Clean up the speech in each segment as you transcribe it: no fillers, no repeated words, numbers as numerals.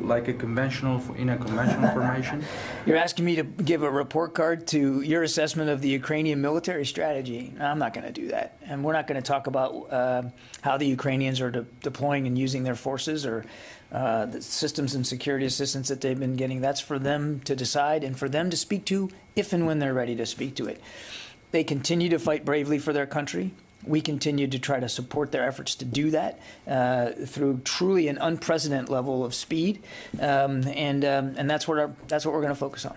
like a conventional in a conventional formation? You're asking me to give a report card to your assessment of the Ukrainian military strategy. No, I'm not going to do that, and we're not going to talk about how the Ukrainians are deploying and using their forces or the systems and security assistance that they've been getting. That's for them to decide and for them to speak to if and when they're ready to speak to it. They continue to fight bravely for their country. We continue to try to support their efforts to do that through truly an unprecedented level of speed, and that's what we're going to focus on.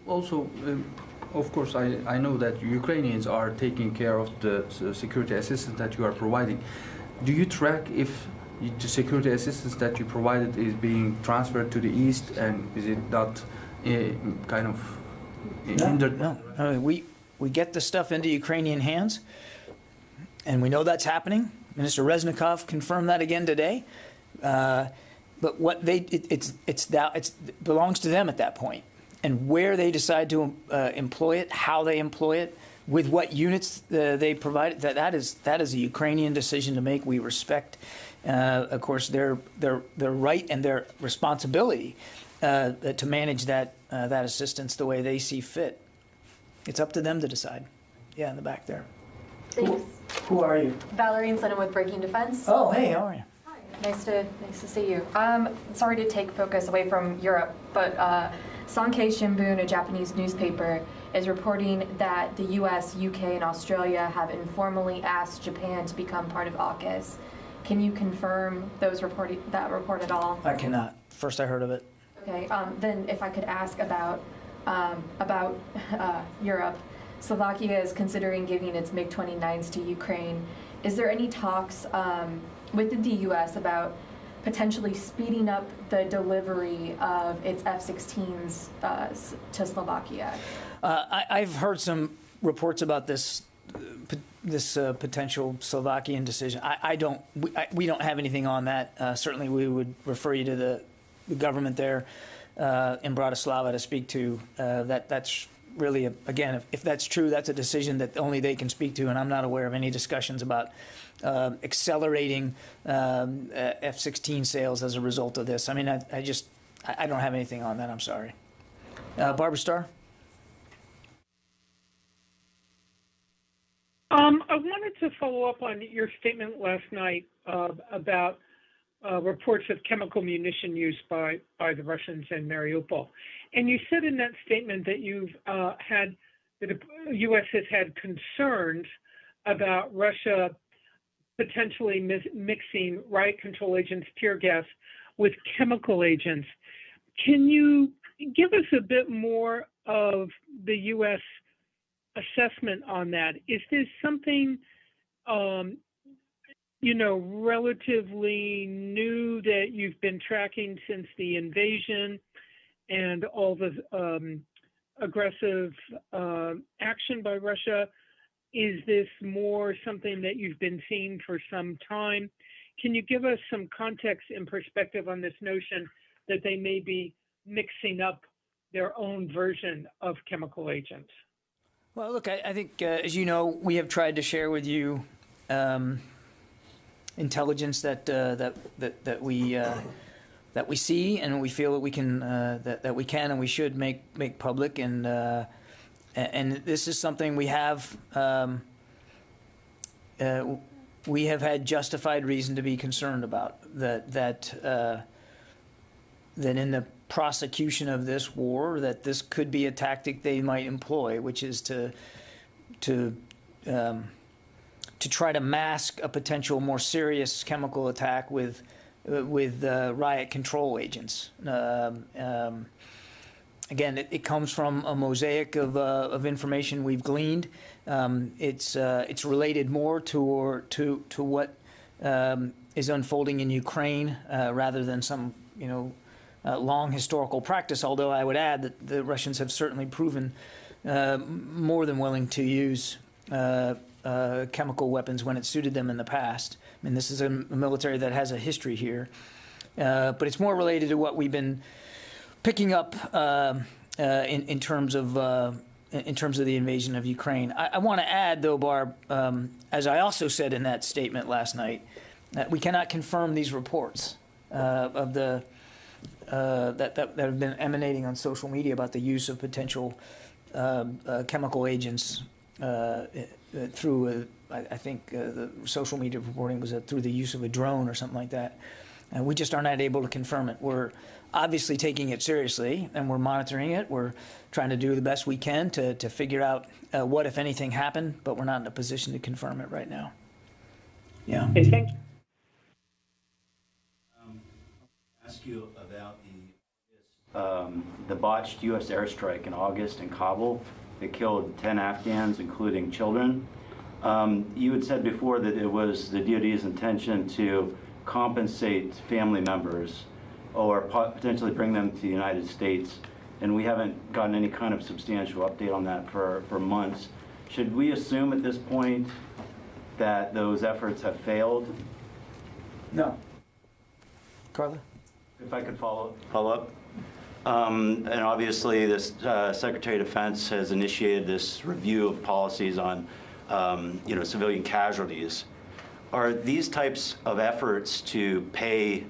Also, of course, I know that Ukrainians are taking care of the security assistance that you are providing. Do you track if the security assistance that you provided is being transferred to the east, and is it not kind of hindered? No. I mean, we get the stuff into Ukrainian hands. And we know that's happening. Minister Reznikov confirmed that again today. But what it belongs to them at that point. And where they decide to employ it, how they employ it, with what units they provide, that is a Ukrainian decision to make. We respect, of course, their right and their responsibility to manage that assistance the way they see fit. It's up to them to decide. Yeah, in the back there. Thanks. Who are you? Valerie and Slenham with Breaking Defense. Oh, hey, how are you? Hi. Nice to see you. Sorry to take focus away from Europe, but Sankei Shimbun, a Japanese newspaper, is reporting that the U.S., U.K., and Australia have informally asked Japan to become part of AUKUS. Can you confirm that report at all? I cannot. First I heard of it. Okay. Then, if I could ask about Europe. Slovakia is considering giving its MiG-29s to Ukraine. Is there any talks within the U.S. about potentially speeding up the delivery of its F-16s to Slovakia? I've heard some reports about this potential Slovakian decision. We don't have anything on that. Certainly, we would refer you to the government there in Bratislava to speak to. That's really, again, if that's true, that's a decision that only they can speak to, and I'm not aware of any discussions about accelerating F-16 sales as a result of this. I mean, I don't have anything on that. I'm sorry. Barbara Starr? I wanted to follow up on your statement last night about reports of chemical munition use by the Russians in Mariupol. And you said in that statement that the U.S. has had concerns about Russia potentially mixing riot control agents, tear gas, with chemical agents. Can you give us a bit more of the U.S. assessment on that? Is this something relatively new that you've been tracking since the invasion and all the aggressive action by Russia? Is this more something that you've been seeing for some time? Can you give us some context and perspective on this notion that they may be mixing up their own version of chemical agents? Well, look, I think, as you know, we have tried to share with you intelligence that we see and we feel that we can that we can and we should make public, and this is something we have had justified reason to be concerned about, that in the prosecution of this war, that this could be a tactic they might employ, which is to try to mask a potential more serious chemical attack with riot control agents. Again, it comes from a mosaic of information we've gleaned. It's related more to what is unfolding in Ukraine rather than some long historical practice. Although I would add that the Russians have certainly proven more than willing to use chemical weapons when it suited them in the past. I mean, this is a military that has a history here, but it's more related to what we've been picking up in terms of the invasion of Ukraine. I want to add, though, Barb, as I also said in that statement last night, that we cannot confirm these reports of the that have been emanating on social media about the use of potential chemical agents through, I think the social media reporting was through the use of a drone or something like that. And we just are not able to confirm it. We're obviously taking it seriously, and we're monitoring it. We're trying to do the best we can to figure out what, if anything, happened, but we're not in a position to confirm it right now. Yeah. Okay, thank you. Ask you about the botched U.S. airstrike in August in Kabul. It killed 10 Afghans, including children. You had said before that it was the DoD's intention to compensate family members or potentially bring them to the United States, and we haven't gotten any kind of substantial update on that for months. Should we assume at this point that those efforts have failed? No. Carla? If I could follow up. And obviously, this Secretary of Defense has initiated this review of policies on, civilian casualties. Are these types of efforts to pay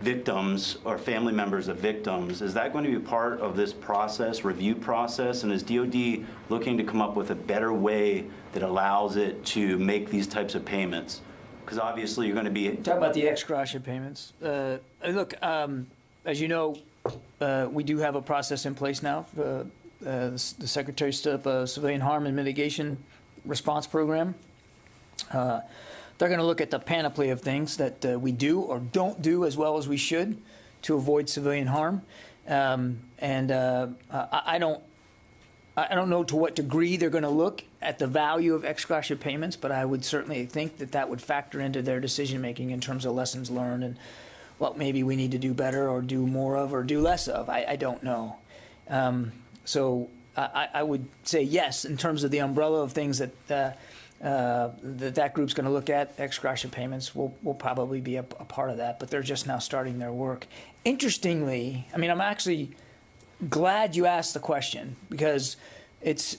victims or family members of victims, is that going to be part of this process, review process? And is DoD looking to come up with a better way that allows it to make these types of payments? Because obviously you're going to be... Talk about the ex gratia payments. Look, as you know, we do have a process in place now. The Secretary stood up a civilian harm and mitigation response program. They're going to look at the panoply of things that we do or don't do as well as we should to avoid civilian harm. I don't know to what degree they're going to look at the value of ex gratia payments, but I would certainly think that that would factor into their decision-making in terms of lessons learned and what maybe we need to do better or do more of or do less of. I don't know. So I would say yes, in terms of the umbrella of things that that group's going to look at. Ex gratia payments will probably be a part of that, but they're just now starting their work. Interestingly, I mean, I'm actually glad you asked the question because it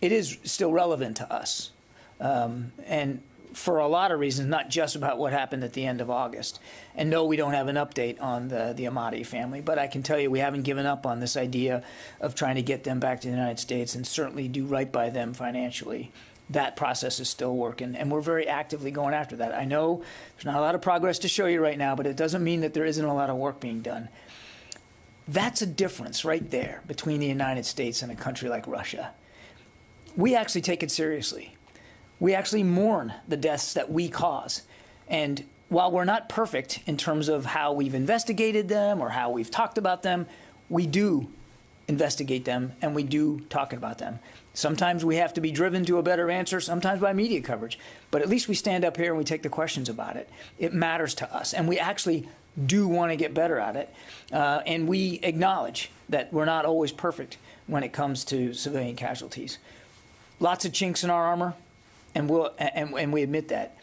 is still relevant to us, and for a lot of reasons, not just about what happened at the end of August. And no, we don't have an update on the Ahmadi family, but I can tell you we haven't given up on this idea of trying to get them back to the United States and certainly do right by them financially. That process is still working, and we're very actively going after that. I know there's not a lot of progress to show you right now, but it doesn't mean that there isn't a lot of work being done. That's a difference right there between the United States and a country like Russia. We actually take it seriously. We actually mourn the deaths that we cause. And while we're not perfect in terms of how we've investigated them or how we've talked about them, we do investigate them and we do talk about them. Sometimes we have to be driven to a better answer, sometimes by media coverage. But at least we stand up here and we take the questions about it. It matters to us. And we actually do want to get better at it. And we acknowledge that we're not always perfect when it comes to civilian casualties. Lots of chinks in our armor, and we admit that.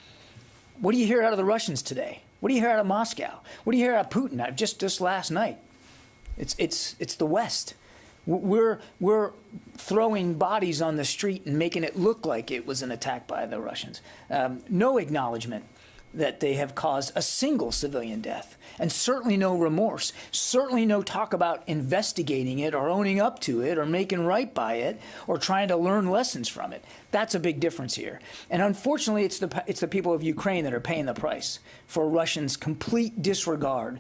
What do you hear out of the Russians today? What do you hear out of Moscow? What do you hear out of Putin? Just last night. It's the West. We're throwing bodies on the street and making it look like it was an attack by the Russians. No acknowledgement that they have caused a single civilian death, and certainly no remorse, certainly no talk about investigating it or owning up to it or making right by it or trying to learn lessons from it. That's a big difference here. And unfortunately, it's the people of Ukraine that are paying the price for Russians' complete disregard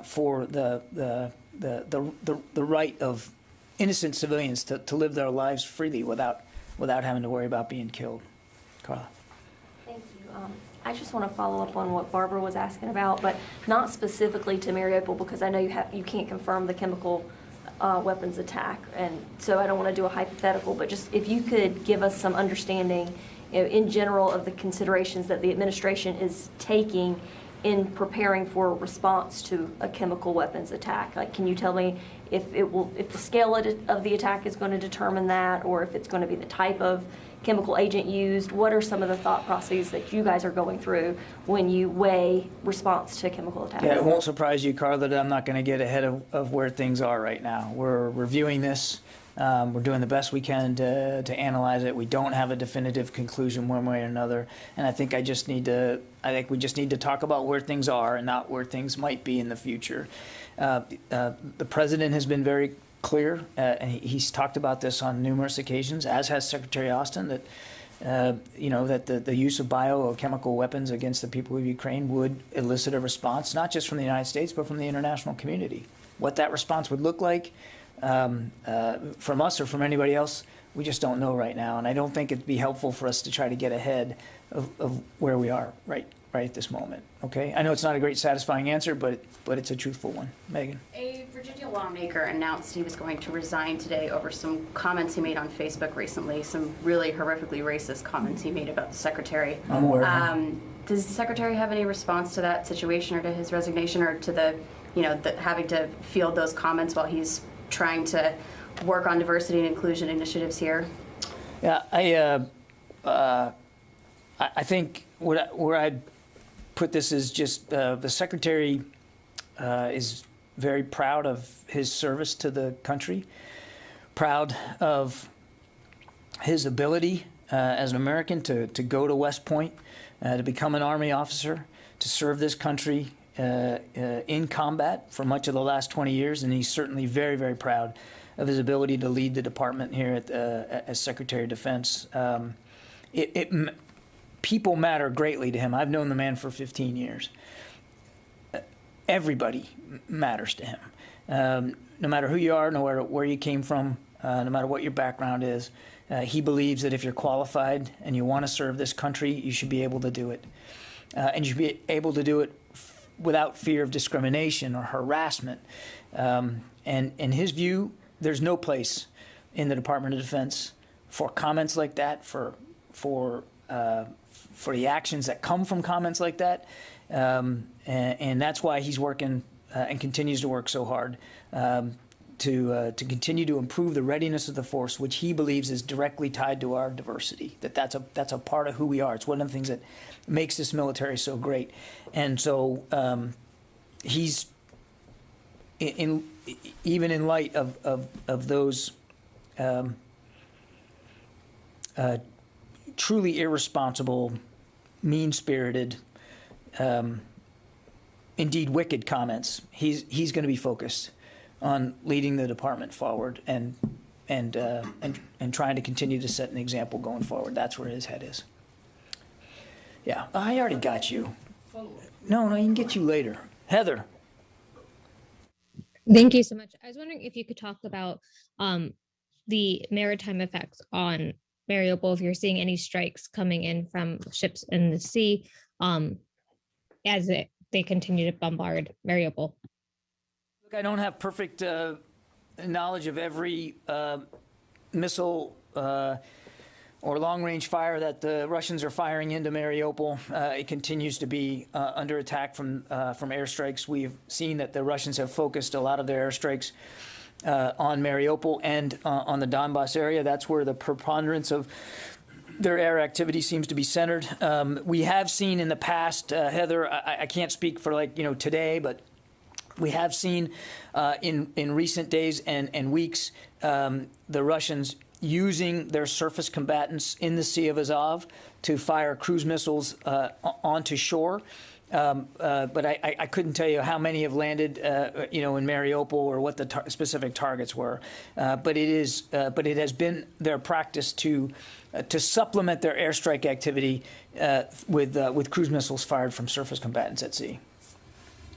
for the right of innocent civilians to live their lives freely without having to worry about being killed. Carla. Thank you. I just want to follow up on what Barbara was asking about, but not specifically to Mariupol, because I know you can't confirm the chemical weapons attack, and so I don't want to do a hypothetical, but just if you could give us some understanding, in general, of the considerations that the administration is taking in preparing for a response to a chemical weapons attack. Like, can you tell me if the scale of the attack is going to determine that, or if it's going to be the type of chemical agent used. What are some of the thought processes that you guys are going through when you weigh response to chemical attacks? Yeah, it won't surprise you, Carla, that I'm not going to get ahead of where things are right now. We're reviewing this. We're doing the best we can to analyze it. We don't have a definitive conclusion one way or another, and I think we just need to talk about where things are and not where things might be in the future. The president has been very clear, and he's talked about this on numerous occasions, as has Secretary Austin, that that the use of biochemical weapons against the people of Ukraine would elicit a response, not just from the United States, but from the international community. What that response would look like from us or from anybody else, we just don't know right now. And I don't think it'd be helpful for us to try to get ahead of where we are right at this moment. Okay? I know it's not a great satisfying answer, but it's a truthful one. Megan. A Virginia lawmaker announced he was going to resign today over some comments he made on Facebook recently, some really horrifically racist comments he made about the secretary. I'm aware of him. Does the secretary have any response to that situation or to his resignation or to the having to field those comments while he's trying to work on diversity and inclusion initiatives here? Yeah, I think where I'd put this is just the secretary is very proud of his service to the country, proud of his ability as an American to go to West Point, to become an Army officer, to serve this country in combat for much of the last 20 years, and he's certainly very, very proud of his ability to lead the department here as Secretary of Defense. People matter greatly to him. I've known the man for 15 years. Everybody matters to him. No matter who you are, no matter where you came from, no matter what your background is, he believes that if you're qualified and you want to serve this country, you should be able to do it. And you should be able to do it without fear of discrimination or harassment. And in his view, there's no place in the Department of Defense for comments like that, for the actions that come from comments like that. And that's why he's working and continues to work so hard to continue to improve the readiness of the force, which he believes is directly tied to our diversity. That's a part of who we are. It's one of the things that makes this military so great. And so he's even in light of those truly irresponsible, mean-spirited, indeed wicked comments, he's going to be focused on leading the department forward and trying to continue to set an example going forward. That's where his head is. Yeah, I already got you. No, he can get you later. Heather. Thank you so much. I was wondering if you could talk about the maritime effects on Mariupol, if you're seeing any strikes coming in from ships in the sea as they continue to bombard Mariupol. Look, I don't have perfect knowledge of every missile or long-range fire that the Russians are firing into Mariupol. It continues to be under attack from airstrikes. We've seen that the Russians have focused a lot of their airstrikes on Mariupol and on the Donbass area. That's where the preponderance of their air activity seems to be centered. We have seen in the past, Heather, I can't speak for today, but we have seen in recent days and weeks the Russians using their surface combatants in the Sea of Azov to fire cruise missiles onto shore. But I couldn't tell you how many have landed, in Mariupol or what the specific targets were. But it has been their practice to supplement their airstrike activity with cruise missiles fired from surface combatants at sea.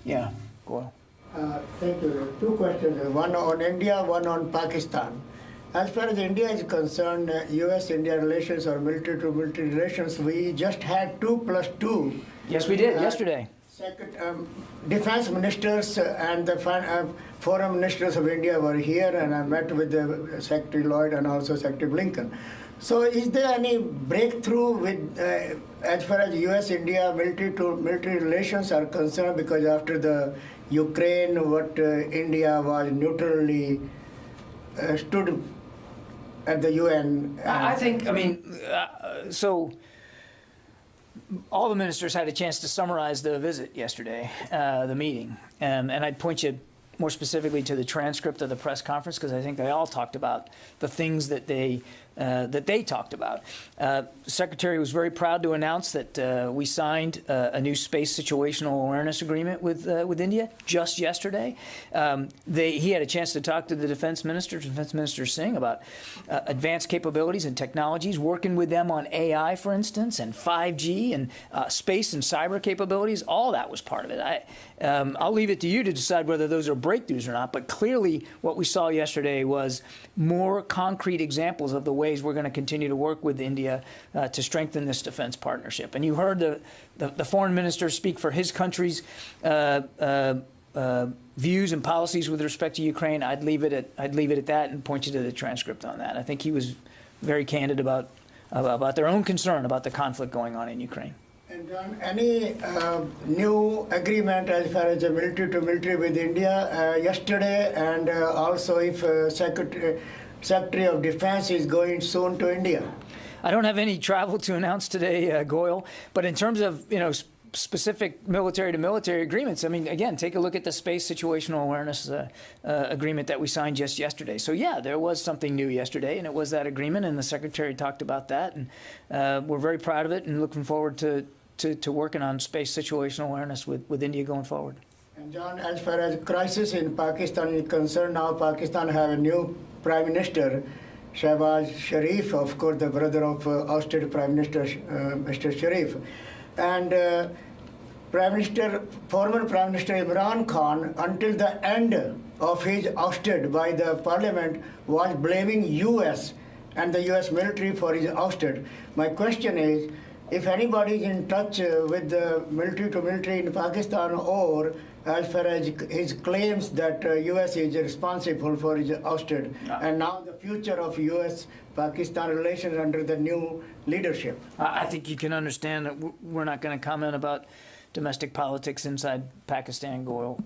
Yeah, go on. Thank you. Two questions, one on India, one on Pakistan. As far as India is concerned, U.S.-India relations or military-to-military relations, we just had 2+2. Yes, we did, yesterday. Defense ministers and the foreign ministers of India were here, and I met with the Secretary Lloyd and also Secretary Blinken. So is there any breakthrough with, as far as U.S.-India military relations are concerned? Because after the Ukraine, what India was neutrally stood at the UN. I think, so all the ministers had a chance to summarize the visit yesterday, the meeting. And I'd point you more specifically to the transcript of the press conference, because I think they all talked about the things that they talked about. The Secretary was very proud to announce that we signed a new space situational awareness agreement with India just yesterday. He had a chance to talk to the Defense Minister Singh, about advanced capabilities and technologies, working with them on AI, for instance, and 5G and space and cyber capabilities. All that was part of it. I'll leave it to you to decide whether those are breakthroughs or not, but clearly what we saw yesterday was more concrete examples of the ways we're going to continue to work with India to strengthen this defense partnership. And you heard the foreign minister speak for his country's views and policies with respect to Ukraine. I'd leave it at that and point you to the transcript on that. I think he was very candid about their own concern about the conflict going on in Ukraine. And John, any new agreement as far as the military to military with India yesterday, and also if Secretary of Defense is going soon to India? I don't have any travel to announce today, Goyle, but in terms of, specific military to military agreements, again, take a look at the space situational awareness agreement that we signed just yesterday. So yeah, there was something new yesterday, and it was that agreement, and the Secretary talked about that, and we're very proud of it and looking forward to working on space situational awareness with India going forward. And John, as far as crisis in Pakistan is concerned, now Pakistan have a new Prime Minister, Shehbaz Sharif, of course the brother of ousted Prime Minister Mr. Sharif. And former Prime Minister Imran Khan, until the end of his ousted by the parliament, was blaming US and the US military for his ousted. My question is, if anybody is in touch with the military to military in Pakistan, or as far as his claims that US is responsible for his ousted, and now the future of US-Pakistan relations under the new leadership. I think you can understand that we're not going to comment about domestic politics inside Pakistan, Goyle.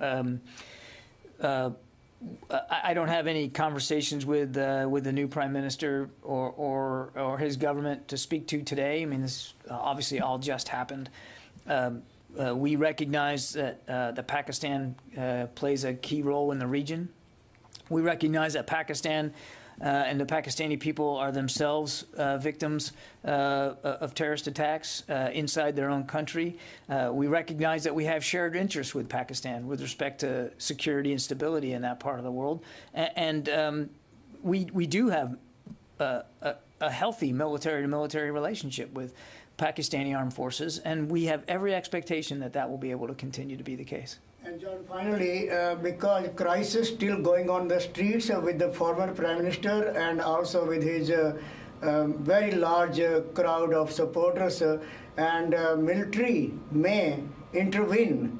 I don't have any conversations with the new Prime Minister or his government to speak to today. This obviously all just happened. We recognize that Pakistan plays a key role in the region. We recognize that Pakistan and the Pakistani people are themselves victims of terrorist attacks inside their own country. We recognize that we have shared interests with Pakistan with respect to security and stability in that part of the world. And we do have a healthy military-to-military relationship with Pakistani armed forces, and we have every expectation that that will be able to continue to be the case. And John, finally, because crisis still going on the streets with the former Prime Minister and also with his very large crowd of supporters, and military may intervene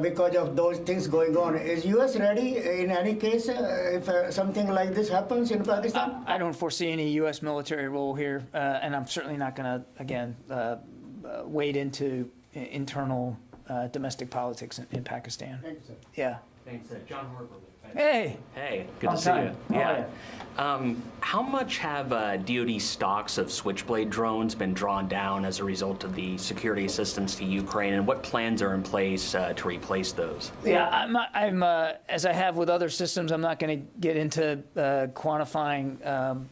because of those things going on. Is U.S. ready in any case if something like this happens in Pakistan? I don't foresee any U.S. military role here, and I'm certainly not going to, again, wade into internal domestic politics in Pakistan. Thank you, sir. Yeah. Thanks, John Harper. Hey. Hey, good to see you. Yeah. How much have DoD stocks of Switchblade drones been drawn down as a result of the security assistance to Ukraine, and what plans are in place to replace those? Yeah, I'm as I have with other systems, I'm not going to get into quantifying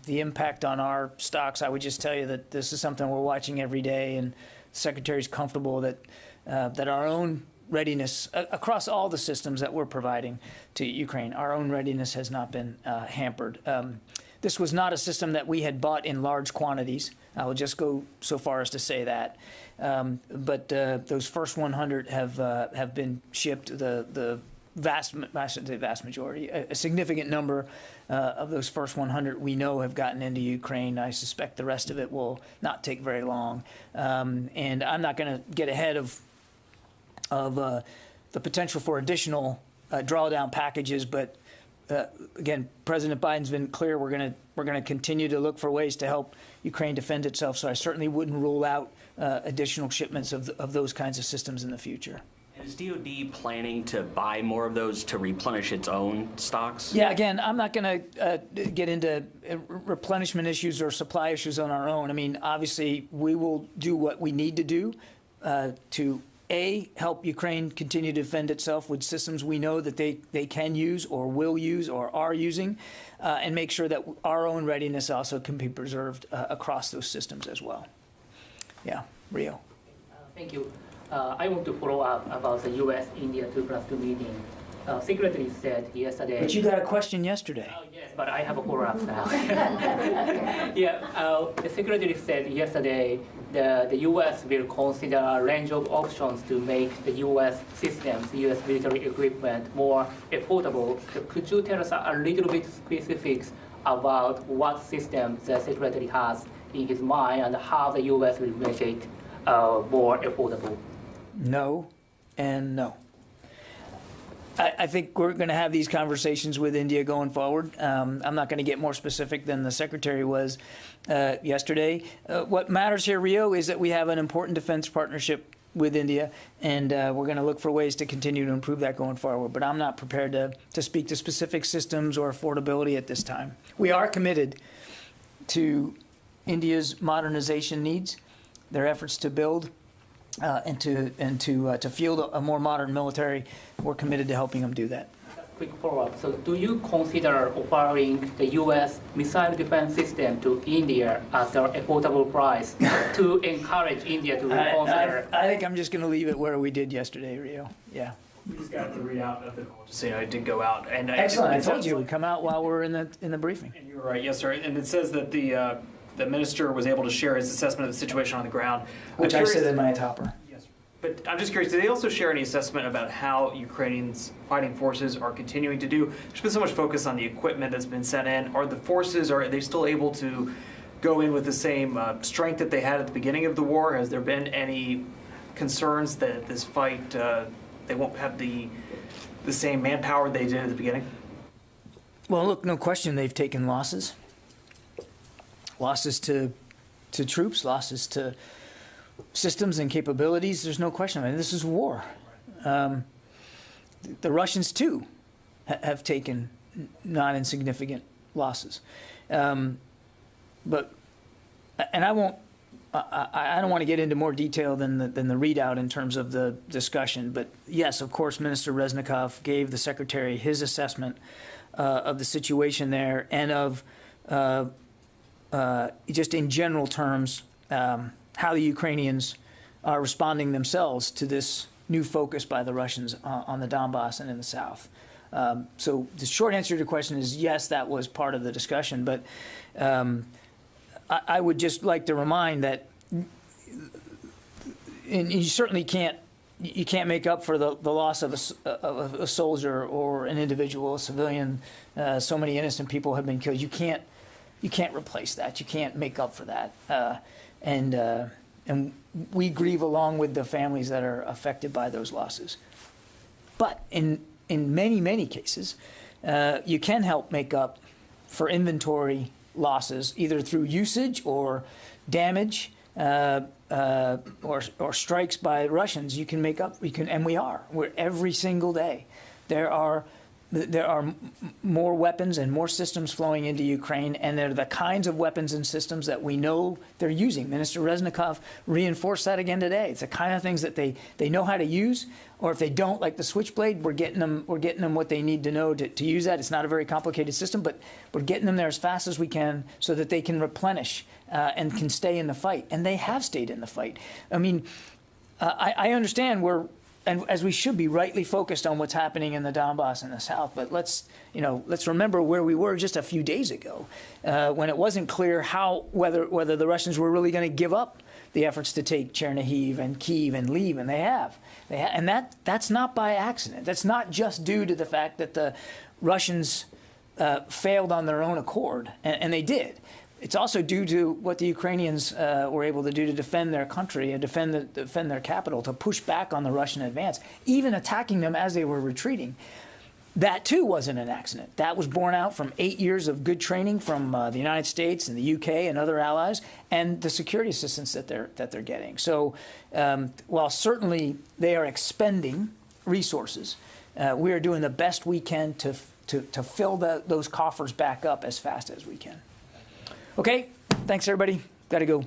the impact on our stocks. I would just tell you that this is something we're watching every day, and the Secretary's comfortable that our own readiness across all the systems that we're providing to Ukraine, our own readiness has not been hampered. This was not a system that we had bought in large quantities. I will just go so far as to say that. But those first 100 have been shipped. The vast majority, a significant number of those first 100 we know have gotten into Ukraine. I suspect the rest of it will not take very long. And I'm not going to get ahead of of the potential for additional drawdown packages. But again, President Biden's been clear we're going to continue to look for ways to help Ukraine defend itself. So I certainly wouldn't rule out additional shipments of those kinds of systems in the future. Is DoD planning to buy more of those to replenish its own stocks? Yeah, again, I'm not going to get into replenishment issues or supply issues on our own. I mean, obviously, we will do what we need to do to, A, help Ukraine continue to defend itself with systems we know that they can use or will use or are using, and make sure that our own readiness also can be preserved across those systems as well. Yeah, Rio. Thank you. I want to follow up about the U.S.-India 2+2 meeting. Secretary said yesterday... But you got a question yesterday. Oh, yes, but I have a follow-up now. Yeah, the Secretary said yesterday the U.S. will consider a range of options to make the U.S. systems, U.S. military equipment, more affordable. So could you tell us a little bit specifics about what system the Secretary has in his mind and how the U.S. will make it more affordable? No and no. I think we're going to have these conversations with India going forward. I'm not going to get more specific than the Secretary was yesterday. What matters here, Rio, is that we have an important defense partnership with India, and we're going to look for ways to continue to improve that going forward. But I'm not prepared to speak to specific systems or affordability at this time. We are committed to India's modernization needs, their efforts to build and to field a more modern military. We're committed to helping them do that. Quick follow-up. So do you consider offering the U.S. missile defense system to India at an affordable price to encourage India to reconsider? I think I'm just going to leave it where we did yesterday, Rio. Yeah. We just got the readout of the call. Just saying, I did go out. And excellent. I told you we'd come out while we're in the briefing. And you were right. Yes, sir. And it says that the minister was able to share his assessment of the situation on the ground. Which I said in my topper. Yes, sir. But I'm just curious, did they also share any assessment about how Ukraine's fighting forces are continuing to do? There's been so much focus on the equipment that's been sent in. Are they still able to go in with the same strength that they had at the beginning of the war? Has there been any concerns that this fight, they won't have the same manpower they did at the beginning? Well, look, no question they've taken losses. Losses to troops, losses to systems and capabilities. There's no question. I mean, this is war. The Russians, too, have taken not insignificant losses. But I won't. I don't want to get into more detail than the readout in terms of the discussion. But yes, of course, Minister Reznikov gave the Secretary his assessment of the situation there and of just in general terms how the Ukrainians are responding themselves to this new focus by the Russians on the Donbass and in the south. So the short answer to your question is yes, that was part of the discussion. But I would just like to remind that and you certainly can't make up for the loss of a soldier or an individual, a civilian. So many innocent people have been killed. You can't replace that. You can't make up for that. And we grieve along with the families that are affected by those losses. But in many cases, you can help make up for inventory losses either through usage or damage or strikes by Russians. You can make up. And we are. We're every single day. There are more weapons and more systems flowing into Ukraine, and they're the kinds of weapons and systems that we know they're using. Minister Reznikov reinforced that again today. It's the kind of things that they know how to use, or if they don't, like the Switchblade, we're getting them what they need to know to use that. It's not a very complicated system, but we're getting them there as fast as we can so that they can replenish and can stay in the fight. And they have stayed in the fight. I mean, I understand and as we should be rightly focused on what's happening in the Donbass and the South, but let's remember where we were just a few days ago, when it wasn't clear whether the Russians were really going to give up the efforts to take Chernihiv and Kyiv and leave, and they have, and that's not by accident. That's not just due to the fact that the Russians failed on their own accord, and they did. it's also due to what the Ukrainians were able to do to defend their country and defend their capital, to push back on the Russian advance, even attacking them as they were retreating. That too wasn't an accident. That was born out from 8 years of good training from the United States and the UK and other allies, and the security assistance that they're getting. So while certainly they are expending resources, we are doing the best we can to fill those coffers back up as fast as we can. Okay, thanks everybody. Got to go.